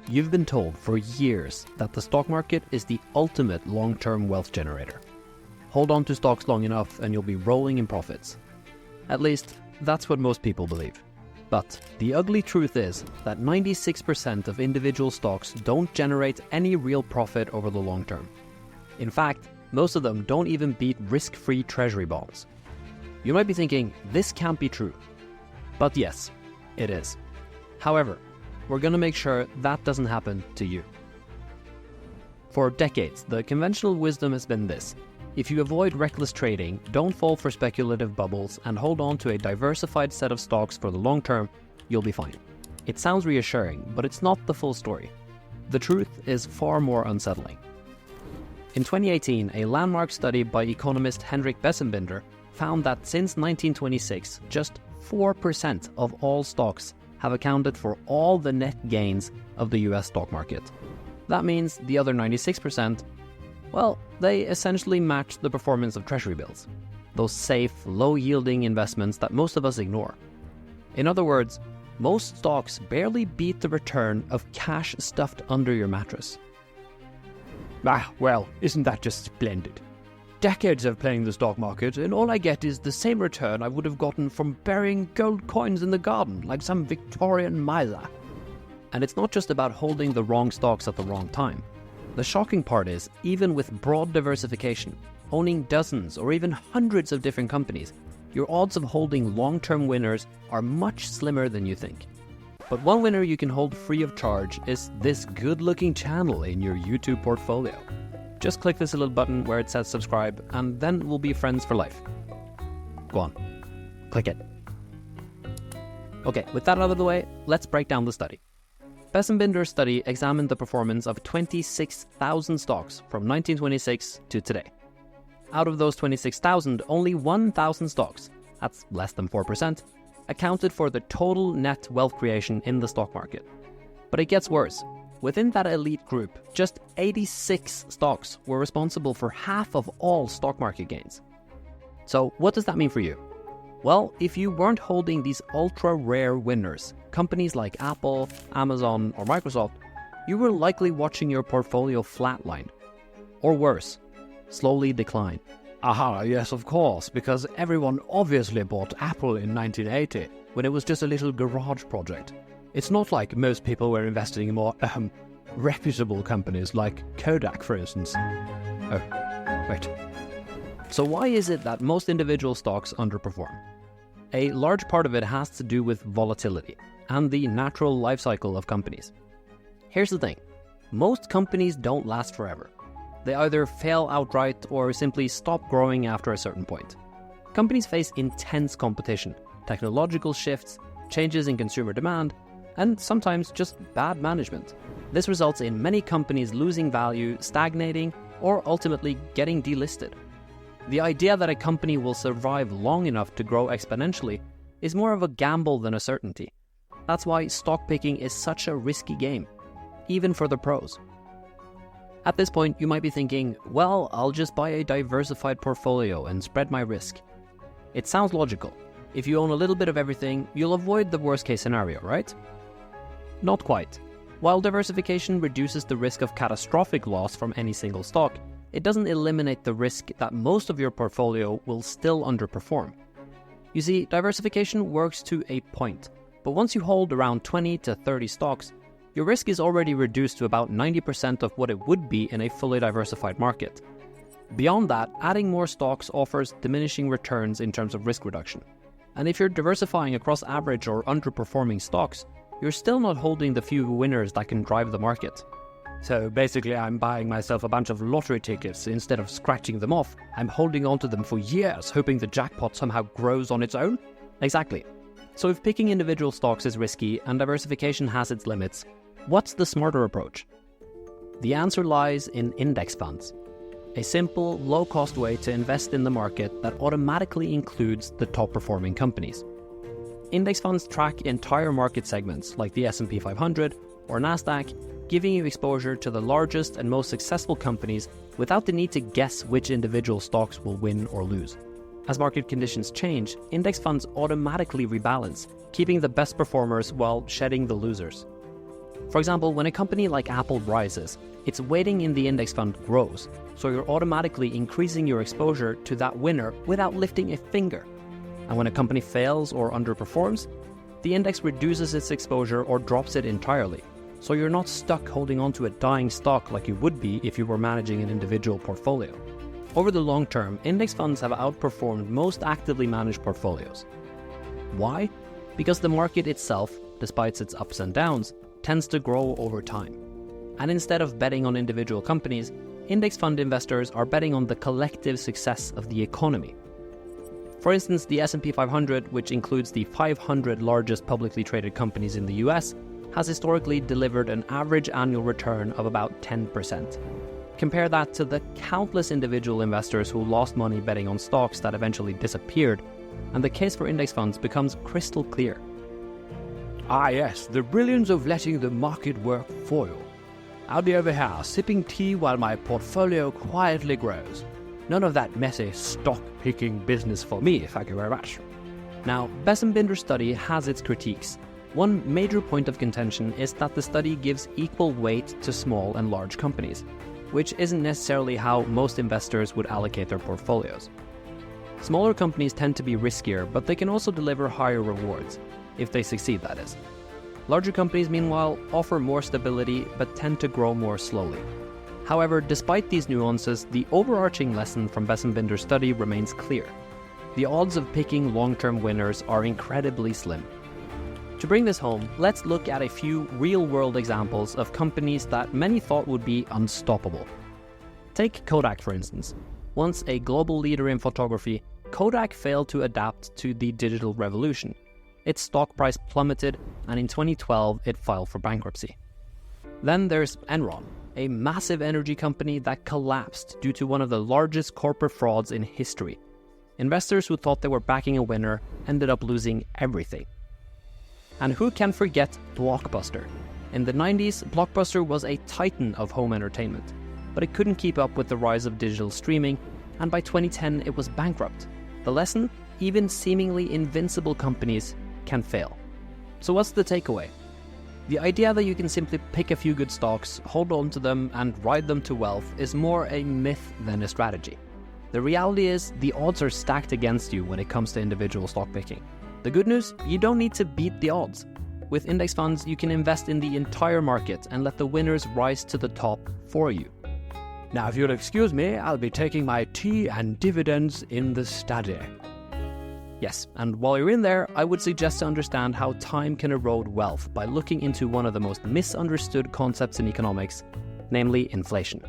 You've been told for years that the stock market is the ultimate long-term wealth generator. Hold on to stocks long enough and you'll be rolling in profits. At least, that's what most people believe. But the ugly truth is that 96% of individual stocks don't generate any real profit over the long term. In fact, most of them don't even beat risk-free treasury bonds. You might be thinking, this can't be true. But yes, it is. However, we're going to make sure that doesn't happen to you. For decades, the conventional wisdom has been this: if you avoid reckless trading, don't fall for speculative bubbles, and hold on to a diversified set of stocks for the long term, you'll be fine. It sounds reassuring, but it's not the full story. The truth is far more unsettling. In 2018, a landmark study by economist Henrik Bessembinder found that since 1926, just 4% of all stocks have accounted for all the net gains of the US stock market. That means the other 96%, well, they essentially match the performance of treasury bills, those safe, low-yielding investments that most of us ignore. In other words, most stocks barely beat the return of cash stuffed under your mattress. Well, isn't that just splendid? Decades of playing the stock market, and all I get is the same return I would have gotten from burying gold coins in the garden like some Victorian miser. And it's not just about holding the wrong stocks at the wrong time. The shocking part is, even with broad diversification, owning dozens or even hundreds of different companies, your odds of holding long-term winners are much slimmer than you think. But one winner you can hold free of charge is this good-looking channel in your YouTube portfolio. Just click this little button where it says subscribe, and then we'll be friends for life. Go on, click it. Okay, with that out of the way, let's break down the study. Bessembinder's study examined the performance of 26,000 stocks from 1926 to today. Out of those 26,000, only 1,000 stocks, that's less than 4%, accounted for the total net wealth creation in the stock market. But it gets worse. Within that elite group, just 86 stocks were responsible for half of all stock market gains. So what does that mean for you? Well, if you weren't holding these ultra-rare winners, companies like Apple, Amazon, or Microsoft, you were likely watching your portfolio flatline. Or worse, slowly decline. Aha, yes, of course, because everyone obviously bought Apple in 1980, when it was just a little garage project. It's not like most people were investing in more reputable companies like Kodak, for instance. Oh, wait. So why is it that most individual stocks underperform? A large part of it has to do with volatility and the natural life cycle of companies. Here's the thing. Most companies don't last forever. They either fail outright or simply stop growing after a certain point. Companies face intense competition, technological shifts, changes in consumer demand, and sometimes just bad management. This results in many companies losing value, stagnating, or ultimately getting delisted. The idea that a company will survive long enough to grow exponentially is more of a gamble than a certainty. That's why stock picking is such a risky game, even for the pros. At this point, you might be thinking, well, I'll just buy a diversified portfolio and spread my risk. It sounds logical. If you own a little bit of everything, you'll avoid the worst case scenario, right? Not quite. While diversification reduces the risk of catastrophic loss from any single stock, it doesn't eliminate the risk that most of your portfolio will still underperform. You see, diversification works to a point, but once you hold around 20 to 30 stocks, your risk is already reduced to about 90% of what it would be in a fully diversified market. Beyond that, adding more stocks offers diminishing returns in terms of risk reduction. And if you're diversifying across average or underperforming stocks, you're still not holding the few winners that can drive the market. So basically I'm buying myself a bunch of lottery tickets. Instead of scratching them off, I'm holding onto them for years, hoping the jackpot somehow grows on its own? Exactly. So if picking individual stocks is risky and diversification has its limits, what's the smarter approach? The answer lies in index funds. A simple, low-cost way to invest in the market that automatically includes the top-performing companies. Index funds track entire market segments like the S&P 500 or Nasdaq, giving you exposure to the largest and most successful companies without the need to guess which individual stocks will win or lose. As market conditions change, index funds automatically rebalance, keeping the best performers while shedding the losers. For example, when a company like Apple rises, its weighting in the index fund grows, so you're automatically increasing your exposure to that winner without lifting a finger. And when a company fails or underperforms, the index reduces its exposure or drops it entirely, so you're not stuck holding on to a dying stock like you would be if you were managing an individual portfolio. Over the long term, index funds have outperformed most actively managed portfolios. Why? Because the market itself, despite its ups and downs, tends to grow over time. And instead of betting on individual companies, index fund investors are betting on the collective success of the economy. For instance, the S&P 500, which includes the 500 largest publicly traded companies in the US, has historically delivered an average annual return of about 10%. Compare that to the countless individual investors who lost money betting on stocks that eventually disappeared, and the case for index funds becomes crystal clear. Ah yes, the brilliance of letting the market work for you. I'll be over here sipping tea while my portfolio quietly grows. None of that messy stock-picking business for me, thank you very much. Now, Bessembinder study has its critiques. One major point of contention is that the study gives equal weight to small and large companies, which isn't necessarily how most investors would allocate their portfolios. Smaller companies tend to be riskier, but they can also deliver higher rewards, if they succeed, that is. Larger companies, meanwhile, offer more stability, but tend to grow more slowly. However, despite these nuances, the overarching lesson from Besembinder's study remains clear. The odds of picking long-term winners are incredibly slim. To bring this home, let's look at a few real-world examples of companies that many thought would be unstoppable. Take Kodak, for instance. Once a global leader in photography, Kodak failed to adapt to the digital revolution. Its stock price plummeted, and in 2012 it filed for bankruptcy. Then there's Enron, a massive energy company that collapsed due to one of the largest corporate frauds in history. Investors who thought they were backing a winner ended up losing everything. And who can forget Blockbuster? In the 90s, Blockbuster was a titan of home entertainment, but it couldn't keep up with the rise of digital streaming, and by 2010 it was bankrupt. The lesson? Even seemingly invincible companies can fail. So what's the takeaway? The idea that you can simply pick a few good stocks, hold on to them, and ride them to wealth is more a myth than a strategy. The reality is, the odds are stacked against you when it comes to individual stock picking. The good news, you don't need to beat the odds. With index funds, you can invest in the entire market and let the winners rise to the top for you. Now, if you'll excuse me, I'll be taking my tea and dividends in the study. Yes, and while you're in there, I would suggest to understand how time can erode wealth by looking into one of the most misunderstood concepts in economics, namely inflation.